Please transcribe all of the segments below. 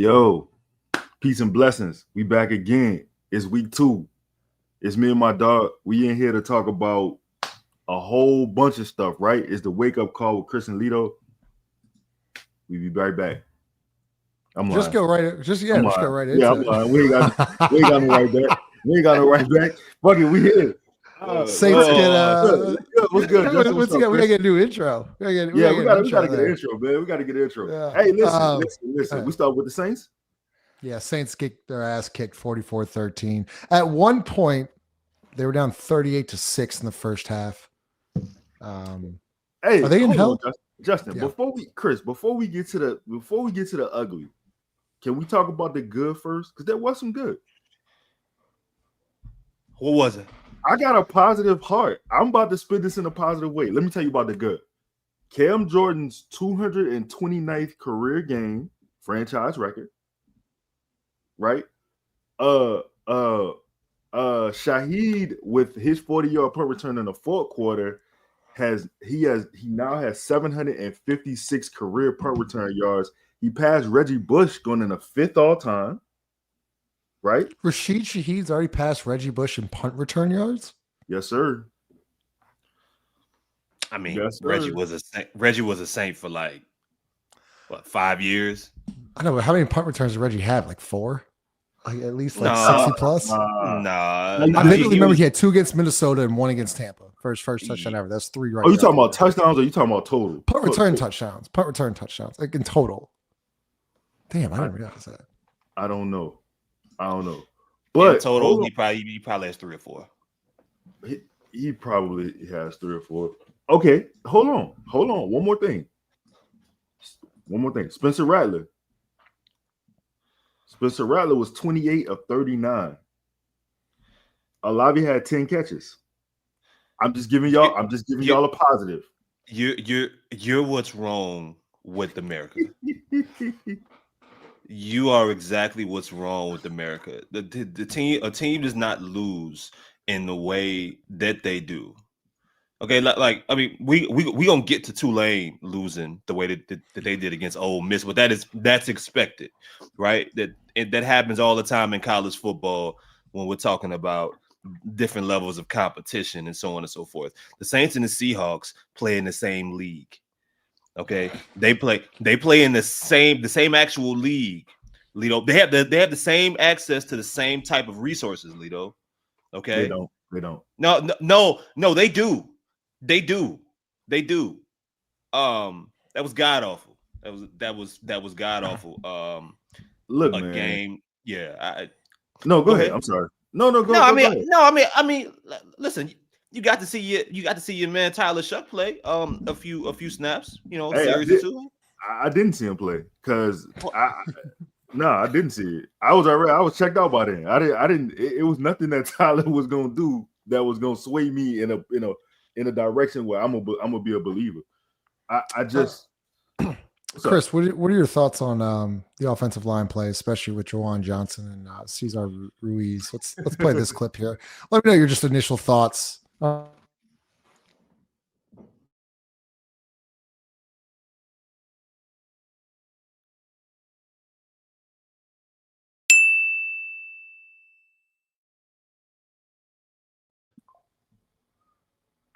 Yo, peace and blessings. We back again. It's week 2. It's me and my dog. We in here to talk about a whole bunch of stuff, right? It's the wake up call with Chris and Lito. We be right back. I'm lying. Just go right. Just go right into it. I'm lying. We ain't got no right back. We ain't got no right back. Fuck it, we here. Saints what's good? Justin, we gotta get a new intro. We gotta get an intro, man. We gotta get an intro. Yeah. Hey, listen. We start with the Saints. Yeah, Saints kicked their ass kicked 44-13. At one point, they were down 38-6 in the first half. Hey, are they in hell? Justin, yeah. Before we get to the ugly, can we talk about the good first? Because there was some good. What was it? I got a positive heart. I'm about to spin this in a positive way. Let me tell you about the good. Cam Jordan's 229th career game, franchise record. Right? Shaheed with his 40-yard punt return in the fourth quarter he now has 756 career punt return yards. He passed Reggie Bush going in the 5th all time. Right? Rashid Shaheed's already passed Reggie Bush in punt return yards? Yes, sir. I mean, yes, Reggie was a Saint for like 5 years. I know, but how many punt returns did Reggie have? Like 4? Like at least 60 plus? Nah. I vaguely remember he had 2 against Minnesota and 1 against Tampa. First touchdown ever. That's 3 right. Oh, you talking about touchdowns or you talking about total? Punt return touchdowns. Like in total. Damn, I didn't realize that. I don't know. But in total, he probably has 3 or 4. He probably has 3 or 4. Okay, hold on. One more thing. Spencer Rattler was 28 of 39. Olavi had 10 catches. I'm just giving y'all a positive. You're what's wrong with America. You are exactly what's wrong with America. A team does not lose in the way that they do. Okay, we gonna get to Tulane losing the way that they did against Ole Miss, but that's expected, right? That happens all the time in college football when we're talking about different levels of competition and so on and so forth. The Saints and the Seahawks play in the same league. Okay, they play in the same actual league. Lito, they have the same access to the same type of resources. Lito, okay, they don't. No, they do. They do. That was god awful. That was god awful. Look, a man. Game. Yeah. Go ahead. I'm sorry. No. Go ahead. I mean, listen. You got to see your man Tyler Shuck play a few snaps, series or 2. I didn't see him play because I didn't see it. I was checked out by then. I didn't it was nothing that Tyler was gonna do that was gonna sway me in a direction where I'm gonna be a believer. I just Chris, what are your thoughts on the offensive line play, especially with Juwan Johnson and Cesar Ruiz? Let's play this clip here. Let me know your just initial thoughts.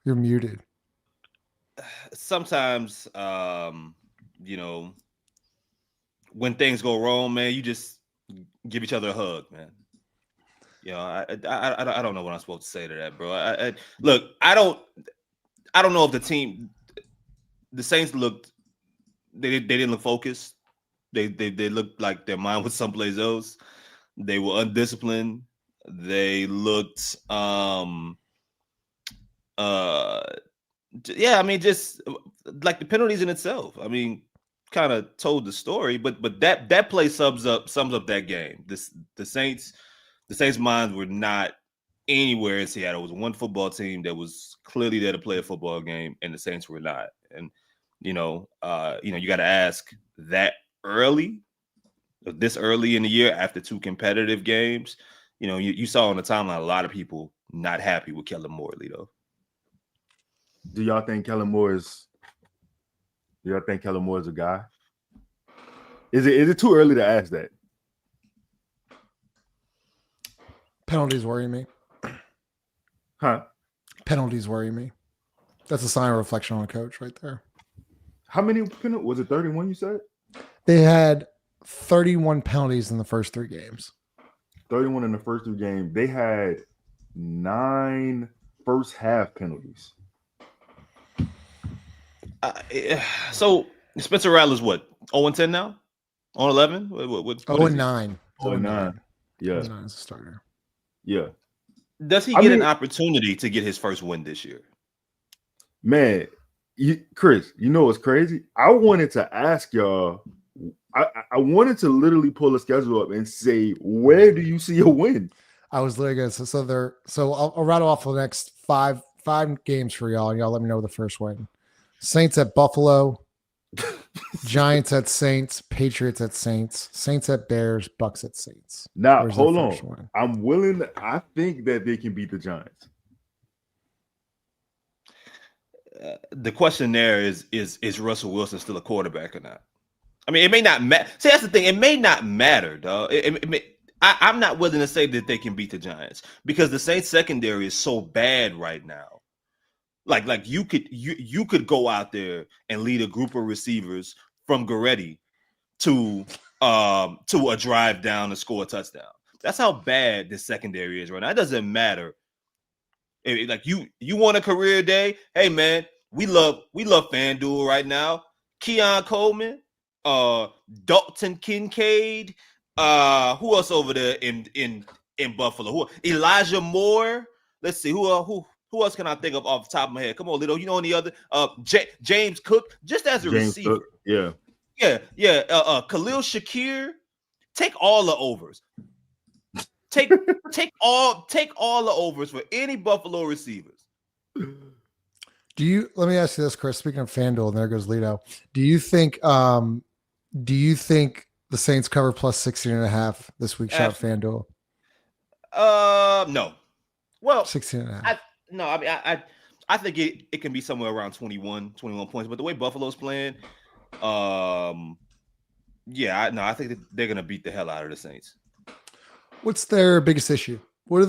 You're muted. Sometimes, when things go wrong, man, you just give each other a hug, man. I don't know what I'm supposed to say to that, bro. Look, I don't know if the Saints looked. They didn't look focused. They looked like their mind was someplace else. They were undisciplined. They looked just like the penalties in itself. I mean, kind of told the story, but that play sums up that game. The Saints' minds were not anywhere in Seattle. It was one football team that was clearly there to play a football game, and the Saints were not. And you got to ask that this early in the year after 2 competitive games. You saw on the timeline a lot of people not happy with Kellen Moore, Lito. Do y'all think Kellen Moore is a guy? Is it too early to ask that? Penalties worry me. Huh? Penalties worry me. That's a sign of reflection on a coach right there. How many penalties? Was it 31 you said? They had 31 penalties in the first 3 games. 31 in the first 3 games. They had 9 first half penalties. So Spencer Rattler's what? 0-10 now? On 11? What 0-9. 0-9. Yeah. 0-9 as a starter. Yeah. Does he get an opportunity to get his first win this year? Man, Chris, you know what's crazy? I wanted to ask y'all. I wanted to literally pull a schedule up and say, where do you see a win? I was literally going to so I'll rattle off the next five games for y'all, and y'all let me know the first win. Saints at Buffalo, Giants at Saints, Patriots at Saints, Saints at Bears, Bucks at Saints. Now, hold on. I think that they can beat the Giants. The question there is Russell Wilson still a quarterback or not? I mean, it may not matter. See, that's the thing. It may not matter, dog. I'm not willing to say that they can beat the Giants because the Saints secondary is so bad right now. Like you could go out there and lead a group of receivers from Goretti to a drive down to score a touchdown. That's how bad the secondary is right now. It doesn't matter. Like you want a career day? Hey man, we love FanDuel right now. Keon Coleman, Dalton Kincaid, who else over there in Buffalo? Elijah Moore. Let's see who else can I think of off the top of my head? Come on, Lito. You know any other? James Cook, just as a receiver. Cook, yeah. Khalil Shakir, take all the overs. Take all the overs for any Buffalo receivers. Let me ask you this, Chris? Speaking of FanDuel, and there goes Lito. Do you think the Saints cover plus 16.5 this week? Shout FanDuel. No. Well, 16.5. I think it can be somewhere around 21 points. But the way Buffalo's playing, I think that they're gonna beat the hell out of the Saints. What's their biggest issue? What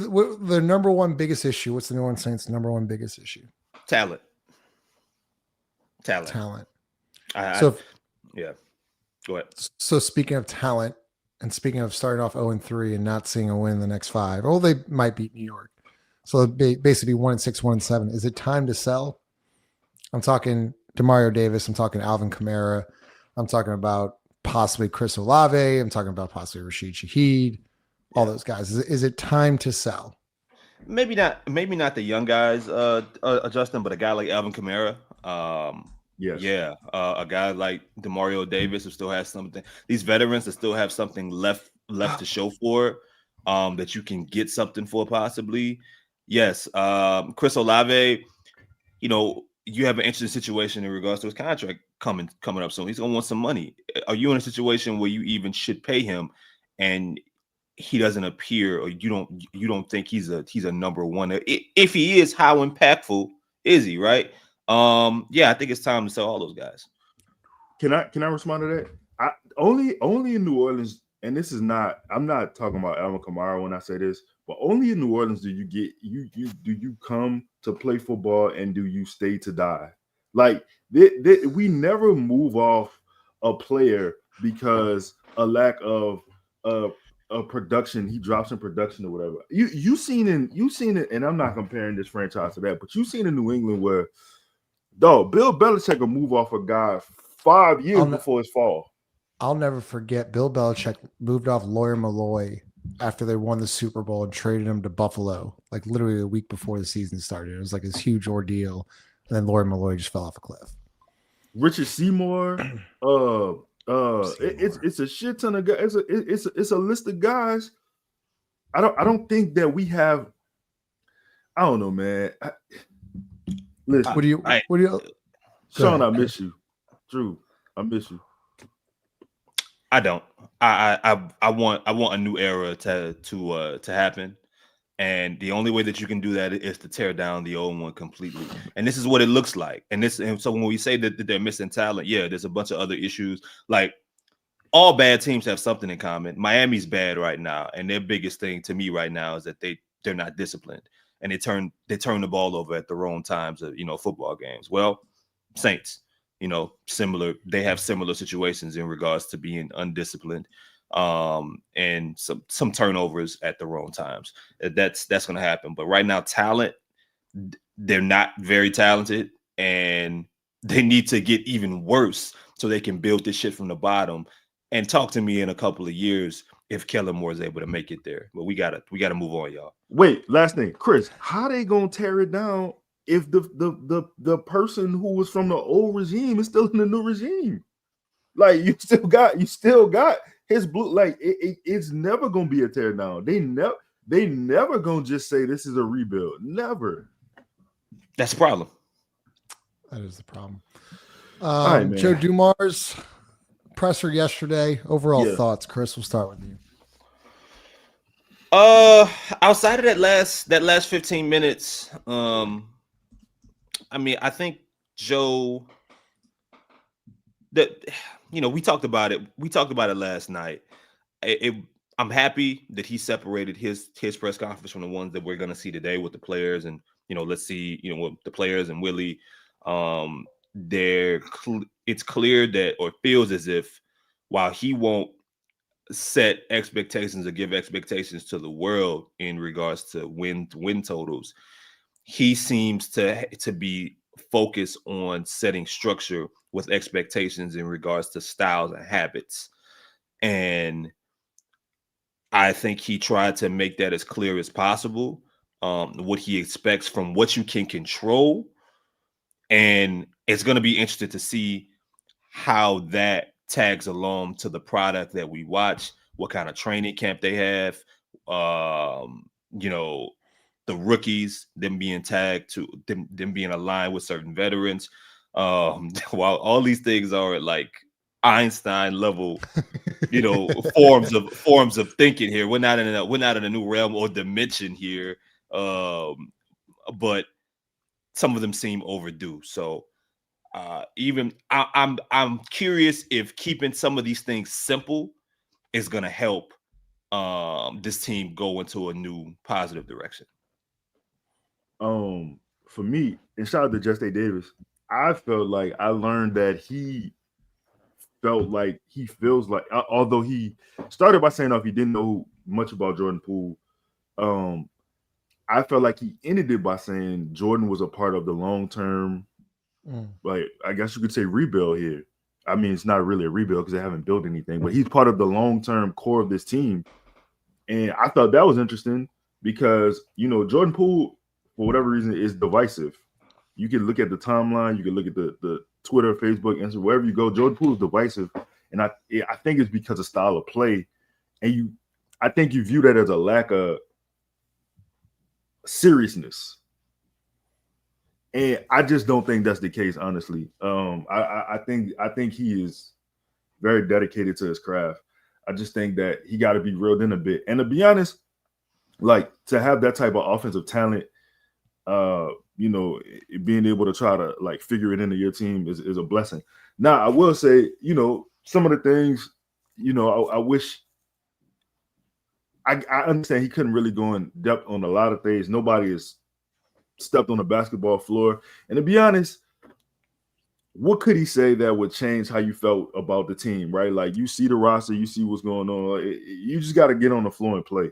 their number one biggest issue? What's the New Orleans Saints' number one biggest issue? Talent. Go ahead. So speaking of talent, and speaking of starting off 0-3 and not seeing a win in the next 5, they might beat New York. So it'd basically 1-6, 1-7. Is it time to sell? I'm talking DeMario Davis. I'm talking Alvin Kamara. I'm talking about possibly Chris Olave. I'm talking about possibly Rashid Shaheed. All those guys. Is it time to sell? Maybe not the young guys, Justin, but a guy like Alvin Kamara. Yes. Yeah. A guy like DeMario Davis who still has something. These veterans that still have something left to show for that you can get something for possibly. Yes. Chris Olave, you have an interesting situation in regards to his contract coming up soon. He's gonna want some money. Are you in a situation where you even should pay him and he doesn't appear, or you don't think he's a number one? If he is, how impactful is he, right? I think it's time to sell all those guys. Can I respond to that? Only in New Orleans, and this is not, I'm not talking about Alvin Kamara when I say this, but only in New Orleans do you get do you come to play football and do you stay to die? Like we never move off a player because a lack of production, he drops in production or whatever. You seen it, and I'm not comparing this franchise to that, but you've seen in New England where Bill Belichick will move off a guy 5 years before his fall. I'll never forget Bill Belichick moved off Lawyer Malloy after they won the Super Bowl and traded him to Buffalo, like literally a week before the season started. It was like this huge ordeal, and then Lawyer Malloy just fell off a cliff. Richard Seymour, it's a shit ton of guys. It's a list of guys. I don't think that we have. I don't know, man. Listen, what do you? Sean, I miss you. Drew, I miss you. I don't. I want a new era to happen, and the only way that you can do that is to tear down the old one completely. And this is what it looks like. And so when we say that they're missing talent, yeah, there's a bunch of other issues. Like all bad teams have something in common. Miami's bad right now, and their biggest thing to me right now is that they're not disciplined, and they turn the ball over at the wrong times of football games. Well, Saints, similar. They have similar situations in regards to being undisciplined, and some turnovers at the wrong times. That's going to happen. But right now, talent, they're not very talented, and they need to get even worse so they can build this shit from the bottom. And talk to me in a couple of years if Kellen Moore is able to make it there. But we gotta move on, y'all. Wait, last thing, Chris, how they gonna tear it down if the person who was from the old regime is still in the new regime? Like you still got his blue. Like it's never gonna be a tear down. They never gonna just say this is a rebuild. Never. That's the problem. That is the problem. Right, Joe Dumars presser yesterday. Overall thoughts, Chris. We'll start with you. Outside of that last 15 minutes, I think Joe, that we talked about it. We talked about it last night. I'm happy that he separated his press conference from the ones that we're going to see today with the players, and let's see, with the players and Willie. It's clear that, or feels as if, while he won't set expectations or give expectations to the world in regards to win totals, he seems to be focused on setting structure with expectations in regards to styles and habits. And I think he tried to make that as clear as possible, what he expects from what you can control. And it's going to be interesting to see how that tags along to the product that we watch, what kind of training camp they have, the rookies, them being tagged to them being aligned with certain veterans. While all these things are like Einstein level, forms of thinking here. We're not in a new realm or dimension here. But some of them seem overdue. So I'm curious if keeping some of these things simple is going to help this team go into a new positive direction. For me, and shout out to Just A. Davis, I felt like I learned that he feels like, although he started by saying he didn't know much about Jordan Poole, I felt like he ended it by saying Jordan was a part of the long-term, like, I guess you could say, rebuild here. I mean, it's not really a rebuild because they haven't built anything, but he's part of the long-term core of this team. And I thought that was interesting because, Jordan Poole, for whatever reason, is divisive. You can look at the timeline, you can look at the Twitter, Facebook, Instagram, wherever you go. Jordan Poole is divisive. And I think it's because of style of play. And I think you view that as a lack of seriousness. And I just don't think that's the case, honestly. I think he is very dedicated to his craft. I just think that he got to be reeled in a bit. And to be honest, like, to have that type of offensive talent, being able to try to like figure it into your team is a blessing. Now, I will say, some of the things, I wish. I understand he couldn't really go in depth on a lot of things. Nobody has stepped on the basketball floor. And to be honest, what could he say that would change how you felt about the team, right? Like, you see the roster, you see what's going on. You just got to get on the floor and play.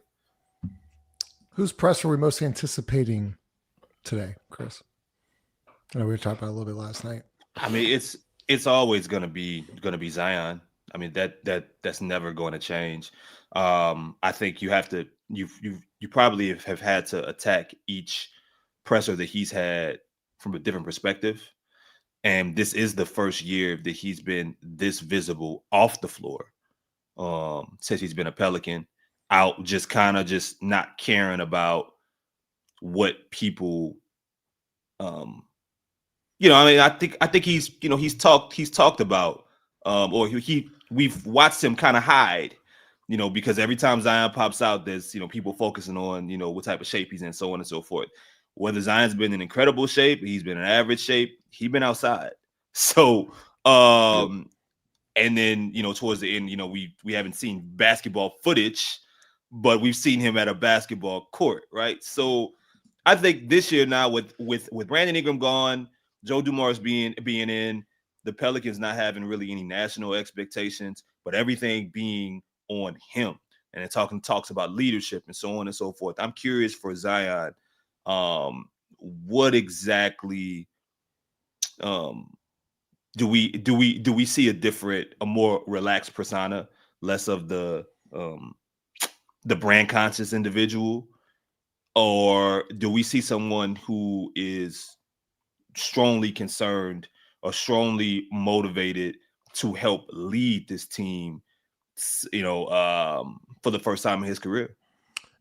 Whose press are we most anticipating today, Chris? I know we were talking about it a little bit last night. I mean, it's always gonna be Zion. I mean, that's never going to change. I think you have to you probably have had to attack each presser that he's had from a different perspective. And this is the first year that he's been this visible off the floor since he's been a Pelican, out just kind of just not caring about what people I think he's he's talked about or we've watched him kind of hide, because every time Zion pops out, there's people focusing on what type of shape he's in, so on and so forth. Whether Zion's been in incredible shape, he's been in average shape, he's been outside. So And then, towards the end, we haven't seen basketball footage, but we've seen him at a basketball court, right? So I think this year now with Brandon Ingram gone, Joe Dumars being in, the Pelicans not having really any national expectations, but everything being on him. And it talks about leadership and so on and so forth. I'm curious for Zion, what exactly do we see a more relaxed persona, less of the brand conscious individual, or do we see someone who is strongly concerned or strongly motivated to help lead this team, for the first time in his career?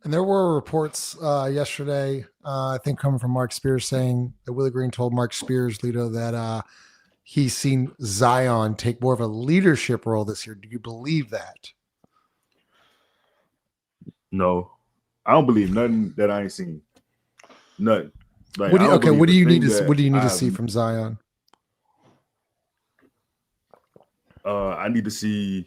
And there were reports yesterday, I think coming from Mark Spears, saying that Willie Green told Mark Spears, Lito, that he's seen Zion take more of a leadership role this year. Do you believe that? No, I don't believe nothing that I ain't seen. Nothing. Like, What do you need to I see from Zion? I need to see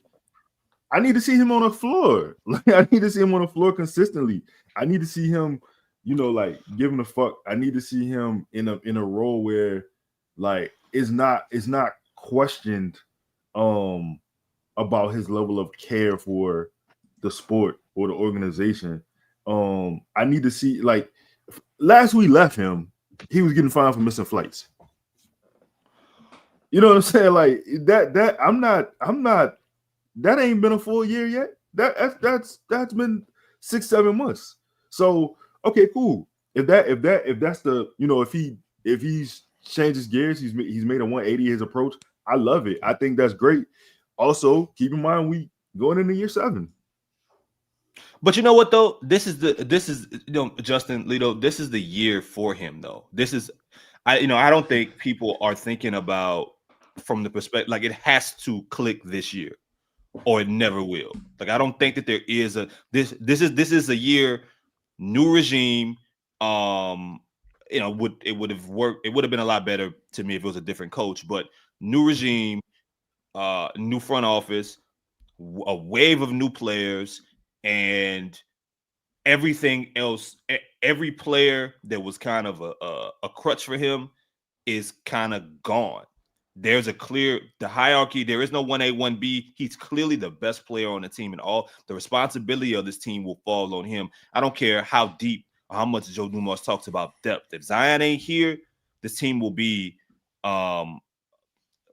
him on the floor. Like, I need to see him on the floor consistently. I need to see him, like, giving a fuck. I need to see him in a role where, like, it's not questioned about his level of care for the sport or the organization. I need to see, like, last we left him, he was getting fined for missing flights. You know what I'm saying? Like, that I'm not that ain't been a full year yet. That's been 6-7 months. So, okay, cool. If that's the, if he's changed his gears, he's made a 180 his approach. I love it. I think that's great. Also, keep in mind we going into year 7. But you know what though? This is Justin, Lito, this is the year for him though. I don't think people are thinking about from the perspective like it has to click this year or it never will. Like, I don't think that there is this is a year, new regime. It would have worked. It would have been a lot better to me if it was a different coach, but new regime, new front office, a wave of new players, and everything else. Every player that was kind of a crutch for him is kind of gone. There's the hierarchy. There is no 1A, 1B. He's clearly the best player on the team, and all the responsibility of this team will fall on him. I don't care how deep or how much Joe Dumars talks about depth. If Zion ain't here, this team will be right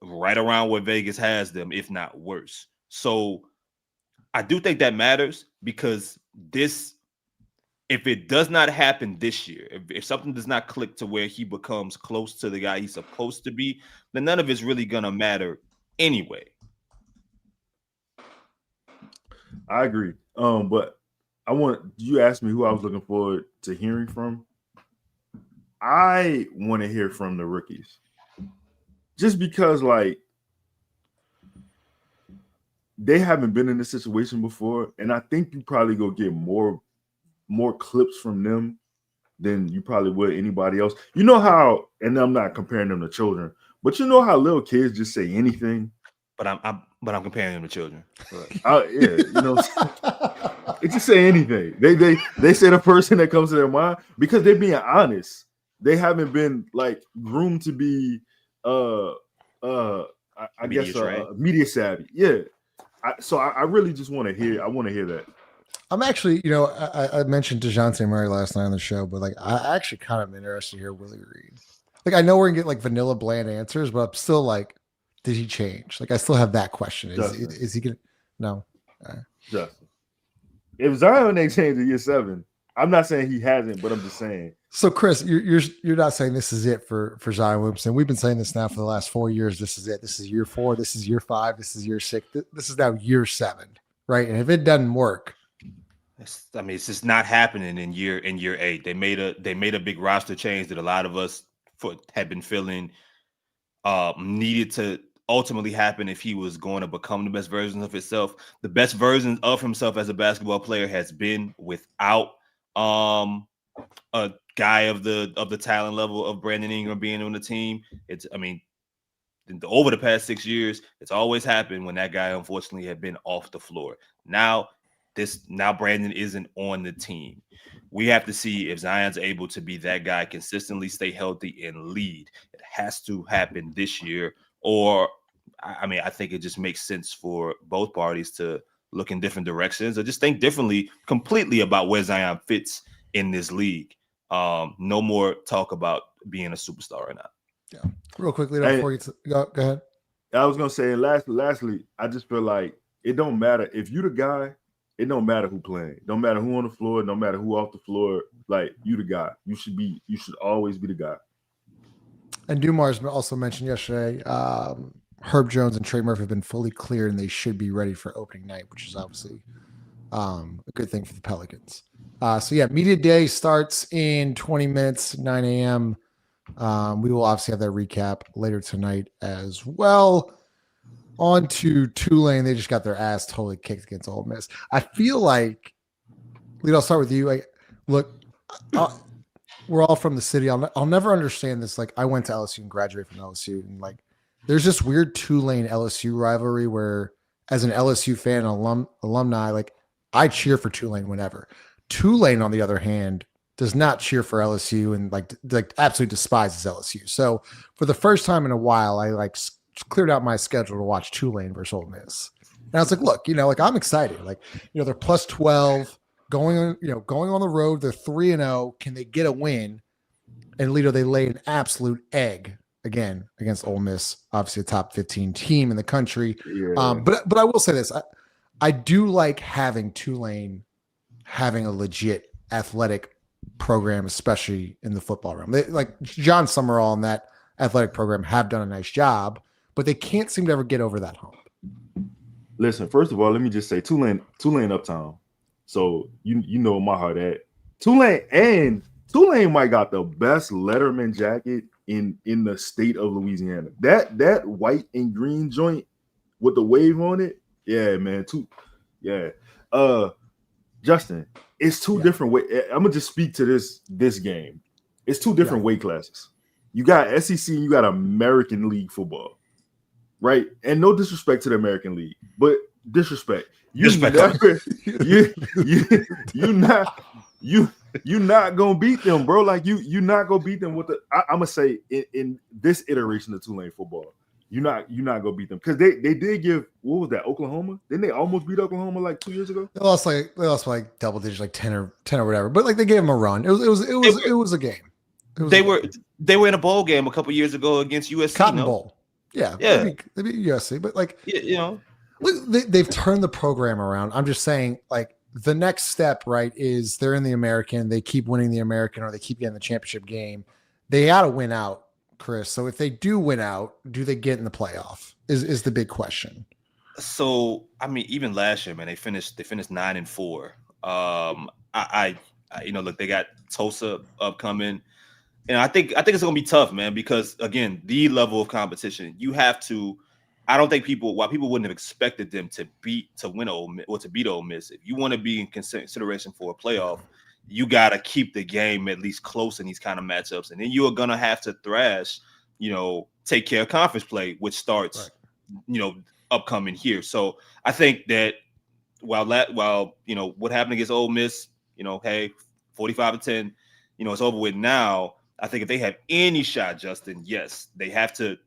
around where Vegas has them, if not worse. So I do think that matters, because if it does not happen this year, if something does not click to where he becomes close to the guy he's supposed to be, then none of it's really going to matter anyway. I agree. But you asked me who I was looking forward to hearing from. I want to hear from the rookies. Just because, like, they haven't been in this situation before, and I think you probably go get more clips from them than you probably would anybody else. You know how, and I'm not comparing them to children, but you know how little kids just say anything. But I'm comparing them to children. They just say anything. They say the person that comes to their mind, because they're being honest. They haven't been, like, groomed to be media savvy. Yeah. So I really just want to hear. I want to hear that. I'm actually, I mentioned DeJounte Murray last night on the show, but, like, I actually kind of interested to hear Willie Green. Like, I know we're gonna get, like, vanilla bland answers, but I'm still like, did he change? Like, I still have that question. Is he gonna? No. Justin, if Zion ain't changed in year 7, I'm not saying he hasn't, but I'm just saying. So, Chris, you're not saying this is it for Zion Williamson. We've been saying this now for the last 4 years. This is it. This is year 4. This is year 5. This is year 6. This is now year 7, right? And if it doesn't work, it's just not happening in year 8. They made a big roster change that a lot of us had been feeling needed to ultimately happen if he was going to become the best version of himself. The best version of himself as a basketball player has been without a guy of the talent level of Brandon Ingram being on the team. over the past 6 years, it's always happened when that guy unfortunately had been off the floor. Now Brandon isn't on the team. We have to see if Zion's able to be that guy, consistently stay healthy and lead. It has to happen this year, or I think it just makes sense for both parties to look in different directions or just think differently completely about where Zion fits in this league. No more talk about being a superstar or not. Yeah. Real quickly, before you go ahead. I was gonna say, lastly, I just feel like it don't matter if you the guy. It don't matter who playing. Don't matter who on the floor. No matter who off the floor. Like, you the guy. You should always be the guy. And Dumars also mentioned yesterday, Herb Jones and Trey Murphy have been fully cleared and they should be ready for opening night, which is obviously a good thing for the Pelicans. So yeah, media day starts in 20 minutes, 9 a.m. We will obviously have that recap later tonight as well. On to Tulane. They just got their ass totally kicked against Ole Miss. I feel like, Lito, I'll start with you. We're all from the city. I'll never understand this. Like, I went to LSU and graduated from LSU, and like, there's this weird Tulane LSU rivalry where, as an LSU fan, alumni, like, I cheer for Tulane whenever. Tulane, on the other hand, does not cheer for LSU and like absolutely despises LSU. So for the first time in a while, I cleared out my schedule to watch Tulane versus Ole Miss. And I was like, look, I'm excited. Like, they're plus 12 going on the road. They're 3-0. Can they get a win? And Lito, they lay an absolute egg again against Ole Miss, obviously a top 15 team in the country. Yeah. But I will say this. I do like having Tulane having a legit athletic program, especially in the football realm. Like John Summerall and that athletic program have done a nice job, but they can't seem to ever get over that hump. Listen, first of all, let me just say Tulane uptown. So you know my heart at Tulane might got the best Letterman jacket in the state of Louisiana. That white and green joint with the wave on it. Yeah, man. Justin, it's two different ways. I'm gonna just speak to this game. It's two different weight classes. You got SEC and you got American League football, right? And no disrespect to the American League, but disrespect. You're not gonna beat them, bro. Like you're not gonna beat them with the. I'm gonna say in this iteration of Tulane football, you're not gonna beat them because they did give, what was that, Oklahoma? Didn't they almost beat Oklahoma like 2 years ago? They lost like double digits, like 10 or whatever. But like they gave them a run. It was a game. They were in a bowl game a couple years ago against USC. Cotton Bowl. Yeah. They beat USC, but like they've turned the program around. I'm just saying, like, the next step, right, is they're in the American, they keep winning the American, or they keep getting the championship game. They got to win out, Chris. So if they do win out, do they get in the playoff? Is the big question. So I mean, even last year, man, they finished 9-4. I look, they got Tulsa upcoming. And I think it's gonna be tough, man, because again, the level of competition, you have to. I don't think people wouldn't have expected them to beat Ole Miss. If you want to be in consideration for a playoff, you got to keep the game at least close in these kind of matchups, and then you are gonna have to thrash, take care of conference play, which starts, upcoming here. So I think that while what happened against Ole Miss, hey, 45-10, it's over with now. I think if they have any shot, Justin, yes, they have to,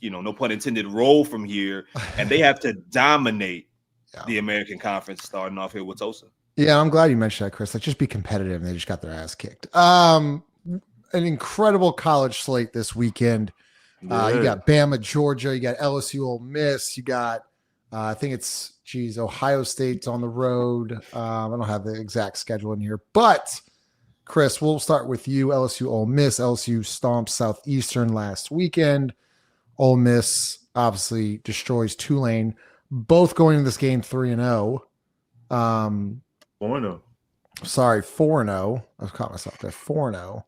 no pun intended, roll from here, and they have to dominate the American Conference starting off here with Tulsa. Yeah, I'm glad you mentioned that, Chris. Like, just be competitive, and they just got their ass kicked. An incredible college slate this weekend. You got Bama, Georgia. You got LSU, Ole Miss. You got, I think it's, Ohio State's on the road. I don't have the exact schedule in here, but Chris, we'll start with you. LSU, Ole Miss. LSU stomped Southeastern last weekend. Ole Miss obviously destroys Tulane. Both going into this game 3-0. 4-0. Sorry, 4-0. I've caught myself there. 4-0.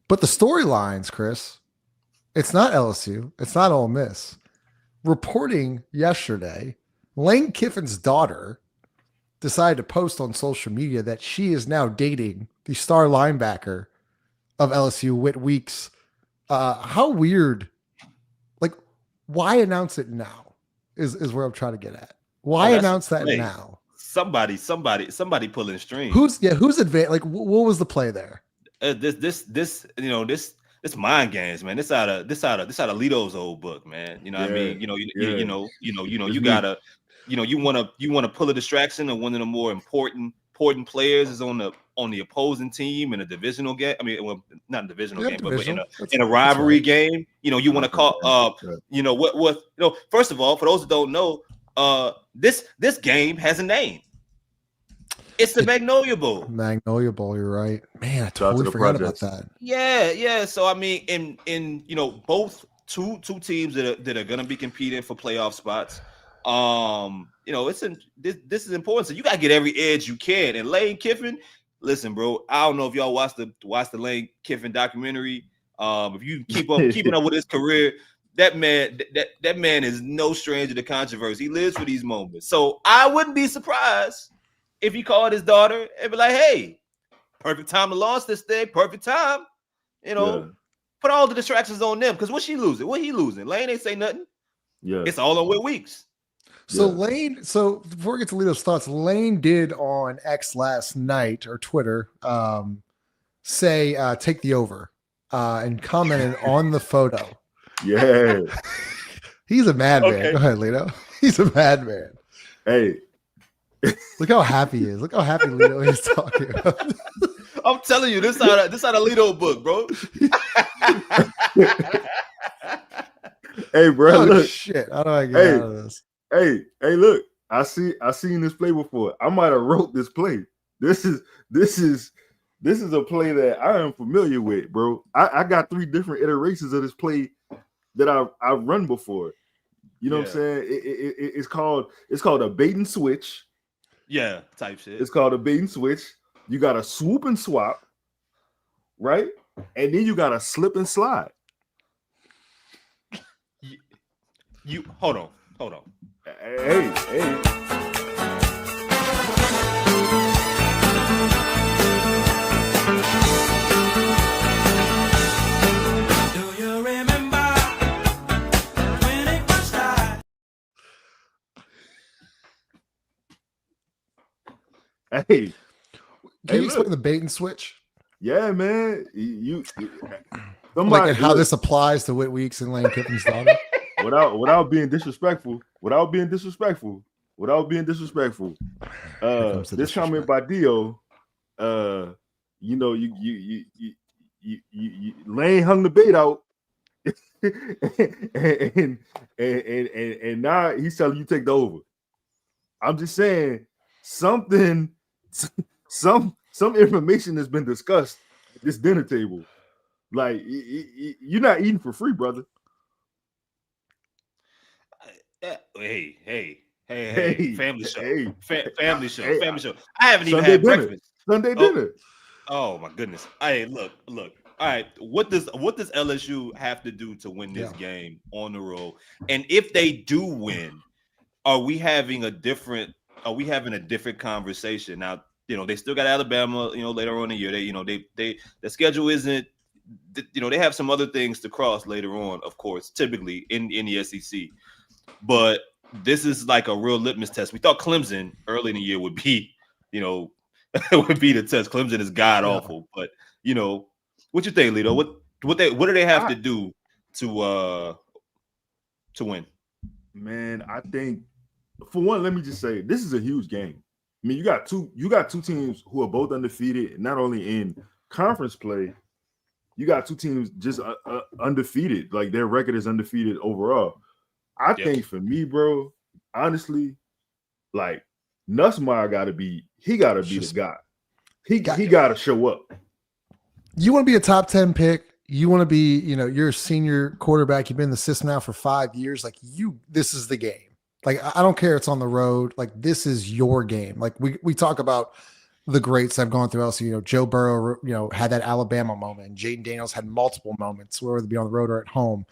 But the storylines, Chris, it's not LSU. It's not Ole Miss. Reporting yesterday, Lane Kiffin's daughter decided to post on social media that she is now dating the star linebacker of LSU, Whit Weeks. How weird. Like, why announce it now? Is where I'm trying to get at. Why announce that now? Somebody pulling strings. Who's advanced? Like, what was the play there? This mind games, man. This out of Lito's old book, man. You know what I mean? You gotta, you want to pull a distraction, and one of the more important players is on the opposing team in a divisional game. I mean, well, not a divisional game, but in a rivalry game. You want to call first of all, for those that don't know, this game has a name. It's the Magnolia Bowl. Magnolia Bowl, you're right. Man, I totally forgot about that. Yeah. So I mean, in both two teams that are gonna be competing for playoff spots. This is important. So you gotta get every edge you can. And Lane Kiffin, listen, bro. I don't know if y'all watched the Lane Kiffin documentary. If you keeping up with his career, that man is no stranger to controversy. He lives for these moments. So I wouldn't be surprised if he called his daughter and be like, "Hey, perfect time to launch this thing. Perfect time. Put all the distractions on them. Because what's she losing? What he losing? Lane ain't say nothing. Yeah, it's all on Whit Weeks." So Lane, so before we get to Lito's thoughts, Lane did on X last night or Twitter say take the over and commented on the photo. Yeah. He's a madman. Go ahead, Lito. He's a madman. Hey. Look how happy he is. Look how happy Lito is talking about. I'm telling you, this out of Lito book, bro. Hey, bro. Oh, look. Shit. How do I get out of this? Hey, look. I seen this play before. I might have wrote this play. This is a play that I am familiar with, bro. I got 3 different iterations of this play that I've run before. You know what I'm saying? It's called a bait and switch. Yeah, type shit. It's called a bait and switch. You got a swoop and swap, right? And then you got a slip and slide. You hold on. Hey. Hey, can you explain the bait and switch? Yeah, man. Somebody, like how this applies to Whit Weeks and Lane Kiffin's daughter. Without being disrespectful. This comment by Dio. Lane hung the bait out, and now he's telling you take the over. I'm just saying something. Some information has been discussed at this dinner table. Like you're not eating for free, brother. Hey, family show. Family show. I haven't even had breakfast. Sunday dinner. Oh my goodness. Hey, look. All right, what does LSU have to do to win this game on the road? And if they do win, are we having a different conversation? Now, they still got Alabama, later on in the year. The schedule isn't, they have some other things to cross later on, of course, typically in the SEC. But this is like a real litmus test. We thought Clemson early in the year would be, would be the test. Clemson is god awful, but what you think, Lito? What do they have to do to win? Man, I think for one, let me just say this is a huge game. I mean, you got two teams who are both undefeated, not only in conference play. You got 2 teams just undefeated, like their record is undefeated overall. I think for me, bro, honestly, like Nussmeier got to be the guy. He got to show up. You want to be a top 10 pick. You want to be, you're a senior quarterback. You've been in the system now for 5 years. Like this is the game. Like, I don't care. It's on the road. Like, this is your game. Like we talk about the greats that have gone through LSU. Joe Burrow, had that Alabama moment. Jaden Daniels had multiple moments, whether it be on the road or at home.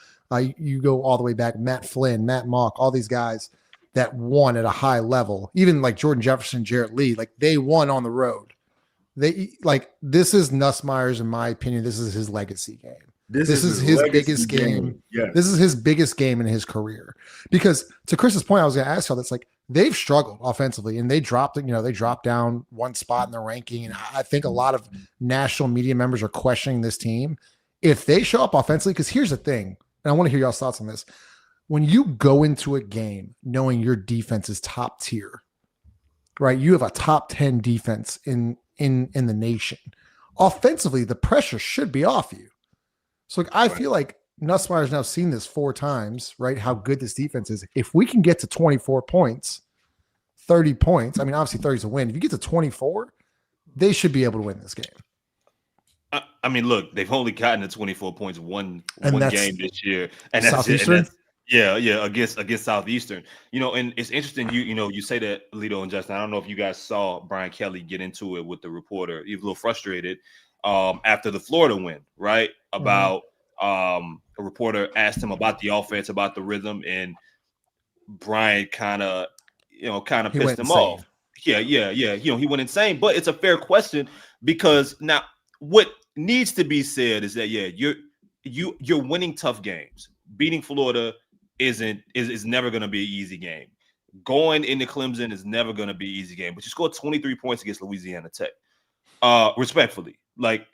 You go all the way back, Matt Flynn, Matt Mock, all these guys that won at a high level. Even like Jordan Jefferson, Jarrett Lee, like they won on the road. This is Nussmeier's, in my opinion, this is his legacy game. This This is his legacy biggest game. Yes. This is his biggest game in his career. Because to Chris's point, I was going to ask y'all, that's like they've struggled offensively and they dropped down one spot in the ranking. And I think a lot of national media members are questioning this team. If they show up offensively, because here's the thing, and I want to hear y'all's thoughts on this. When you go into a game knowing your defense is top tier, right? You have a top 10 defense in the nation. Offensively, the pressure should be off you. So I feel like Nussmeier's now seen this 4 times, right? How good this defense is. If we can get to 24 points, 30 points, I mean, obviously 30 is a win. If you get to 24, they should be able to win this game. I mean, look, they've only gotten to 24 points one game this year, and that's Southeastern. it. Yeah, against Southeastern. And it's interesting. You say that, Lito and Justin. I don't know if you guys saw Brian Kelly get into it with the reporter. He was a little frustrated after the Florida win, right? About a reporter asked him about the offense, about the rhythm, and Brian kind of pissed him off. Yeah. He went insane. But it's a fair question because now what needs to be said is that you're winning tough games. Beating Florida is never going to be an easy game. Going into Clemson is never going to be an easy game. But you scored 23 points against Louisiana Tech. Respectfully, like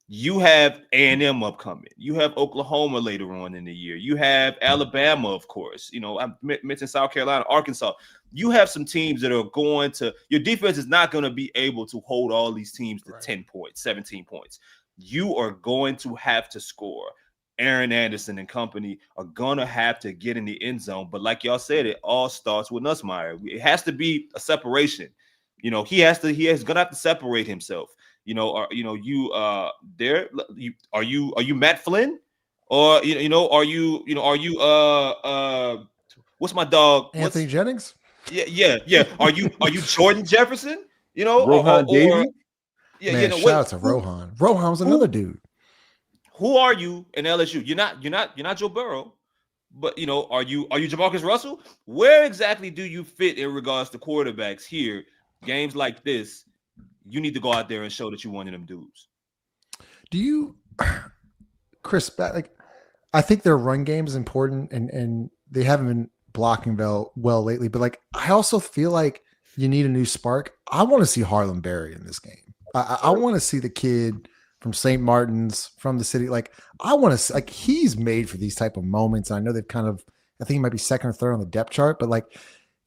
you have A&M upcoming. You have Oklahoma later on in the year. You have Alabama, of course. I mentioned South Carolina, Arkansas. You have some teams that are going to – your defense is not going to be able to hold all these teams to 10 points, 17 points. You are going to have to score. Aaron Anderson and company are going to have to get in the end zone. But like y'all said, it all starts with Nussmeier. It has to be a separation. He is going to have to separate himself. Are you Matt Flynn, or are you what's my dog? Anthony Jennings? Yeah. Are you Jordan Jefferson? Rohan Davey? Yeah, Man, shout out to Rohan. Rohan was another dude. Who are you in LSU? You're not Joe Burrow, but are you Jamarcus Russell? Where exactly do you fit in regards to quarterbacks here? Games like this, you need to go out there and show that you're one of them dudes. Do you, Chris? I think their run game is important, and they haven't been blocking well lately. But I also feel like you need a new spark. I want to see Harlem Berry in this game. I want to see the kid from St. Martin's, from the city. I want to he's made for these type of moments. I know they've I think he might be second or third on the depth chart, but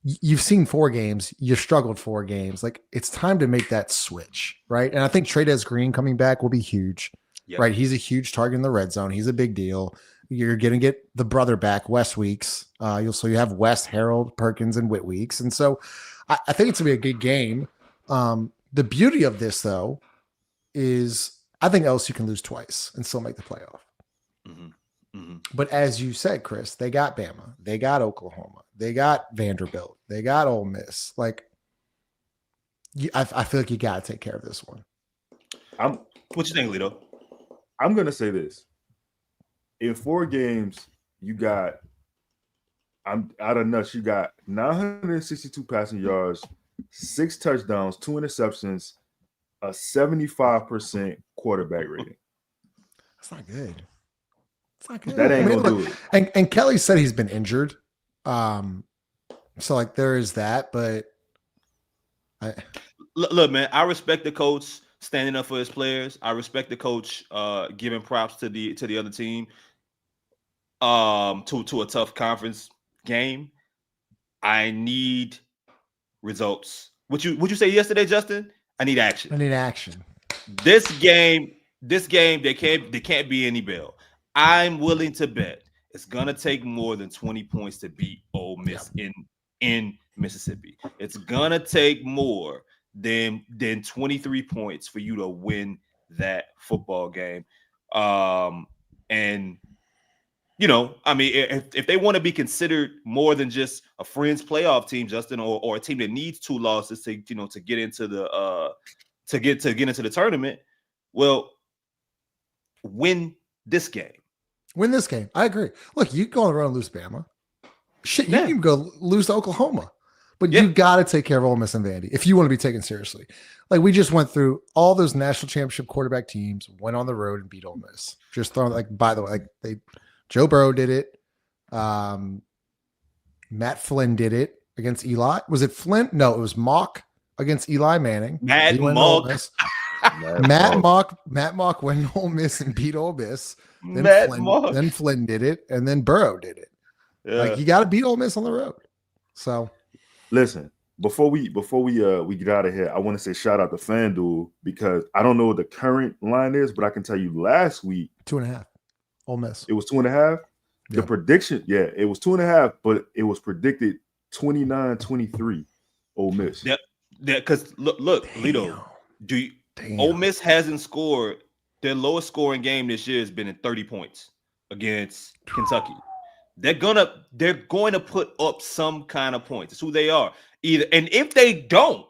you've seen 4 games, you've struggled 4 games. It's time to make that switch, right? And I think Trades Green coming back will be huge, right? He's a huge target in the red zone. He's a big deal. You're going to get the brother back, West Weeks. You have West, Harold, Perkins, and Whit Weeks. And so I think it's going to be a good game. The beauty of this, though, is I think LSU can lose twice and still make the playoff. Mm-hmm. Mm-hmm. But as you said, Chris, they got Bama, they got Oklahoma, they got Vanderbilt, they got Ole Miss. I feel like you got to take care of this one. What you think, Lito? I'm going to say this. In 4 games, I'm out of nuts. You got 962 passing yards, 6 touchdowns, 2 interceptions, a 75% quarterback rating. That's not good. It's not good. That ain't gonna do it. And Kelly said he's been injured. So there is that, but look, man, I respect the coach standing up for his players. I respect the coach giving props to the other team to a tough conference game. I need results. Would you say yesterday, Justin? I need action. This game, they can't be any bail. I'm willing to bet it's gonna take more than 20 points to beat Ole Miss in Mississippi. It's gonna take more than 23 points for you to win that football game. And if they want to be considered more than just a friends playoff team, Justin, or a team that needs 2 losses to get into the to get into the tournament, well, win this game. I agree. Look, you go on the road and lose Bama. Shit, you can go lose to Oklahoma. But you got to take care of Ole Miss and Vandy if you want to be taken seriously. Like we just went through all those national championship quarterback teams, went on the road and beat Ole Miss. Just throwing by the way, Joe Burrow did it. Matt Flynn did it against Eli. Was it Flynn? No, it was Mock against Eli Manning. Matt Mock went to Ole Miss and beat Ole Miss. Then Flynn did it, and then Burrow did it. Yeah. Like you got to beat Ole Miss on the road. So, listen, before we get out of here, I want to say shout out to FanDuel because I don't know what the current line is, but I can tell you last week 2.5. Ole Miss. It was 2.5. The prediction, it was 2.5, but it was predicted 29-23 Ole Miss. Yeah, because look, Lito, Ole Miss hasn't scored. Their lowest scoring game this year has been in 30 points against Kentucky. They're going to put up some kind of points. It's who they are. And if they don't,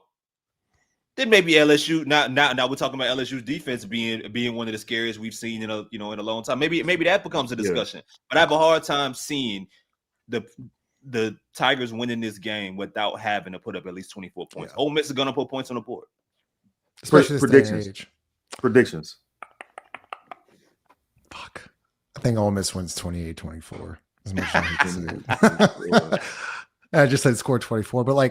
then maybe LSU. Now we're talking about LSU's defense being one of the scariest we've seen in a long time. Maybe that becomes a discussion. But I have a hard time seeing the Tigers winning this game without having to put up at least 24 points. Ole Miss is going to put points on the board. Especially predictions. Predictions. Fuck. I think Ole Miss wins 28-24. As much as I hate to say it. I just said score 24, but I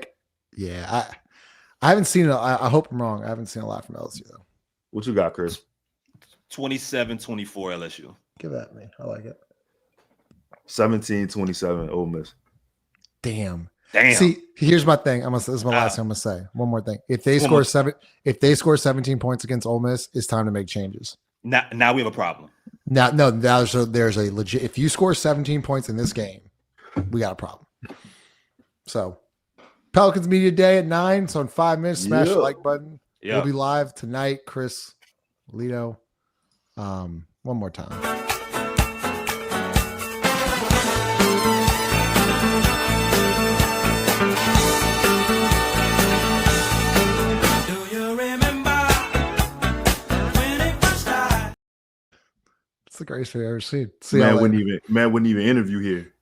haven't seen it. I hope I'm wrong. I haven't seen a lot from LSU though. What you got, Chris? 27-24 LSU. Give that to me. I like it. 17-27 Ole Miss. Damn. See, here's my thing. This is my last thing I'm gonna say. One more thing. If they score 17 points against Ole Miss, it's time to make changes. Now we have a problem. There's a legit. If you score 17 points in this game, we got a problem. So, Pelicans Media Day at 9. So in 5 minutes, smash the like button. We'll be live tonight. Chris, Lito. One more time. It's the greatest thing I've ever seen. Man wouldn't even interview here.